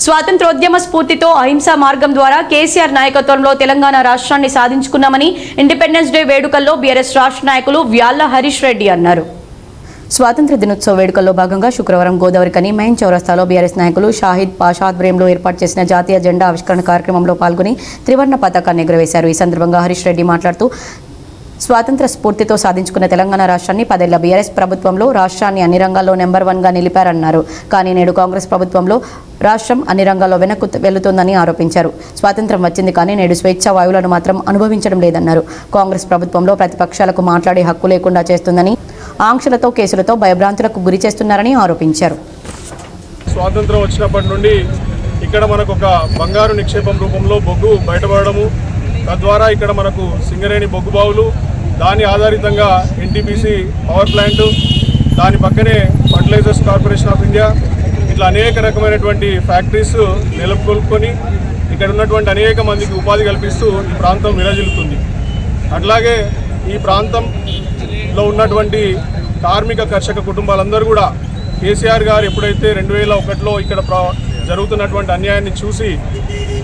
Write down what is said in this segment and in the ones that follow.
స్వాతంత్రోద్యమ స్ఫూర్తితో అహింసా మార్గం ద్వారా కేసీఆర్ నాయకత్వంలో తెలంగాణ రాష్ట్రాన్ని సాధించుకున్నామని ఇండిపెండెన్స్ డే వేడుకల్లో బీఆర్ఎస్ రాష్ట్ర నాయకులు వ్యాళ్ల హరీష్ రెడ్డి అన్నారు. స్వాతంత్ర దినోత్సవ వేడుకల్లో భాగంగా శుక్రవారం గోదావరికని మెయిన్ చౌరస్తాలో బీఆర్ఎస్ నాయకులు షాహిద్ పాషా ఆధ్వర్యంలో ఏర్పాటు చేసిన జాతీయ జెండా ఆవిష్కరణ కార్యక్రమంలో పాల్గొని త్రివర్ణ పతాకాన్ని ఎగురవేశారు. ఈ సందర్భంగా హరీష్ రెడ్డి మాట్లాడుతూ స్వాతంత్ర స్ఫూర్తితో సాధించుకున్న తెలంగాణ రాష్ట్రాన్ని 10 ఏళ్ల బీఆర్ఎస్ ప్రభుత్వంలో రాష్ట్రాన్ని అన్ని రంగాల్లో నెంబర్ 1గా నిలిపారన్నారు. కానీ నేడు కాంగ్రెస్ ప్రభుత్వంలో రాష్ట్రం అన్ని రంగాల్లో వెనక్కు వెళుతోందని ఆరోపించారు. స్వాతంత్రం వచ్చింది కానీ నేడు స్వేచ్ఛా వాయువులను మాత్రం అనుభవించడం లేదన్నారు. కాంగ్రెస్ ప్రభుత్వంలో ప్రతిపక్షాలకు మాట్లాడే హక్కు లేకుండా చేస్తుందని, ఆంక్షలతో కేసులతో భయభ్రాంతులకు గురి చేస్తున్నారని ఆరోపించారు. స్వాతంత్రం వచ్చినప్పటి నుండి ఇక్కడ మనకు ఒక బంగారు నిక్షేపం రూపంలో బొగ్గు బయటపడము, తద్వారా ఇక్కడ మనకు సింగరేణి బొగ్గు బావులు, దాని ఆధారితంగా ఎన్టీపీసీ పవర్ ప్లాంట్, దాని పక్కనే ఫర్టిలైజర్స్ కార్పొరేషన్ ఆఫ్ ఇండియా, ఇట్లా అనేక రకమైనటువంటి ఫ్యాక్టరీస్ నెలకొల్పుకొని ఇక్కడ ఉన్నటువంటి అనేక మందికి ఉపాధి కల్పిస్తూ ఈ ప్రాంతం విరజిల్లుతుంది. అట్లాగే ఈ ప్రాంతంలో ఉన్నటువంటి కార్మిక కర్షక కుటుంబాలందరూ కూడా కేసీఆర్ గారు ఎప్పుడైతే 2001లో ఇక్కడ జరుగుతున్నటువంటి అన్యాయాన్ని చూసి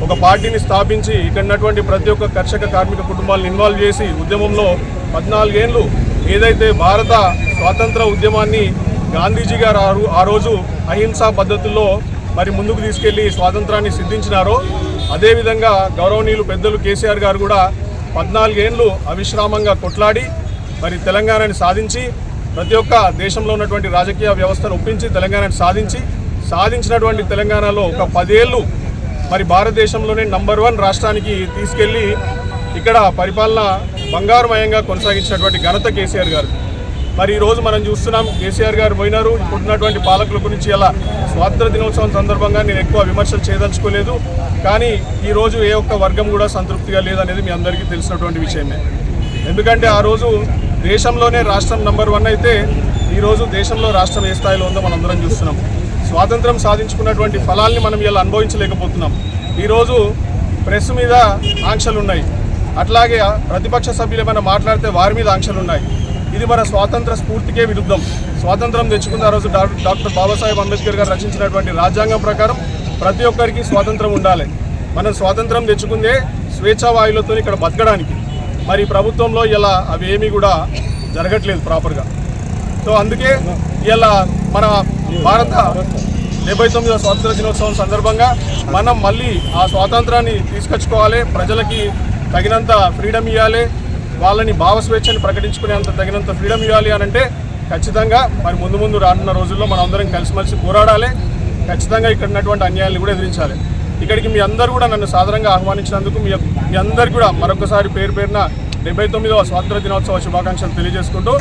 ఒక పార్టీని స్థాపించి ఇక్కడ ఉన్నటువంటి ప్రతి ఒక్క కర్షక కార్మిక కుటుంబాలను ఇన్వాల్వ్ చేసి ఉద్యమంలో 14 ఏళ్ళు ఏదైతే భారత స్వాతంత్ర ఉద్యమాన్ని గాంధీజీ గారు ఆ రోజు అహింసా పద్ధతుల్లో మరి ముందుకు తీసుకెళ్లి స్వాతంత్రాన్ని సిద్ధించినారో, అదేవిధంగా గౌరవనీయులు పెద్దలు కేసీఆర్ గారు కూడా 14 ఏళ్ళు అవిశ్రామంగా కొట్లాడి మరి తెలంగాణని సాధించి ప్రతి ఒక్క దేశంలో ఉన్నటువంటి రాజకీయ వ్యవస్థను ఒప్పించి తెలంగాణని సాధించినటువంటి తెలంగాణలో ఒక 10 ఏళ్ళు మరి భారతదేశంలోనే నంబర్ 1 రాష్ట్రానికి తీసుకెళ్లి ఇక్కడ పరిపాలన బంగారుమయంగా కొనసాగించినటువంటి ఘనత కేసీఆర్ గారు. మరి ఈరోజు మనం చూస్తున్నాం, కేసీఆర్ గారు పోయినారు. ఇప్పుడున్నటువంటి పాలకుల గురించి అలా స్వాతంత్ర దినోత్సవం సందర్భంగా నేను ఎక్కువ విమర్శలు చేయదలుచుకోలేదు. కానీ ఈరోజు ఏ ఒక్క వర్గం కూడా సంతృప్తిగా లేదనేది మీ అందరికీ తెలిసినటువంటి విషయమే. ఎందుకంటే ఆ రోజు దేశంలోనే రాష్ట్రం నంబర్ 1 అయితే ఈరోజు దేశంలో రాష్ట్రం ఏ స్థాయిలో ఉందో మనం అందరం చూస్తున్నాం. స్వాతంత్రం సాధించుకున్నటువంటి ఫలాల్ని మనం ఇలా అనుభవించలేకపోతున్నాం. ఈరోజు ప్రెస్ మీద ఆంక్షలు ఉన్నాయి, అట్లాగే ప్రతిపక్ష సభ్యులు ఏమైనా మాట్లాడితే వారి మీద ఆంక్షలు ఉన్నాయి. ఇది మన స్వాతంత్ర స్ఫూర్తికే విరుద్ధం. స్వాతంత్రం తెచ్చుకున్న ఆ రోజు డాక్టర్ బాబాసాహెబ్ అంబేద్కర్ గారు రచించినటువంటి రాజ్యాంగం ప్రకారం ప్రతి ఒక్కరికి స్వాతంత్రం ఉండాలి. మనం స్వాతంత్రం తెచ్చుకుందే స్వేచ్ఛా వాయువులతో ఇక్కడ బతకడానికి. మరి ప్రభుత్వంలో ఇలా అవి ఏమీ కూడా జరగట్లేదు ప్రాపర్గా. సో అందుకే ఇలా మన భారత 79వ స్వాతంత్ర దినోత్సవం సందర్భంగా మనం మళ్ళీ ఆ స్వాతంత్రాన్ని తీసుకొచ్చుకోవాలి, ప్రజలకి తగినంత ఫ్రీడమ్ ఇవ్వాలి, వాళ్ళని భావస్వేచ్ఛని ప్రకటించుకునేంత తగినంత ఫ్రీడమ్ ఇవ్వాలి అని అంటే ఖచ్చితంగా మరి ముందు రానున్న రోజుల్లో మనం అందరం కలిసిమెలిసి పోరాడాలి. ఖచ్చితంగా ఇక్కడ ఉన్నటువంటి అన్యాయాన్ని కూడా ఎదిరించాలి. ఇక్కడికి మీ అందరూ కూడా నన్ను సాదరంగా ఆహ్వానించినందుకు మీ అందరికీ కూడా మరొకసారి పేరున 79వ స్వాతంత్ర దినోత్సవ శుభాకాంక్షలు తెలియజేసుకుంటూ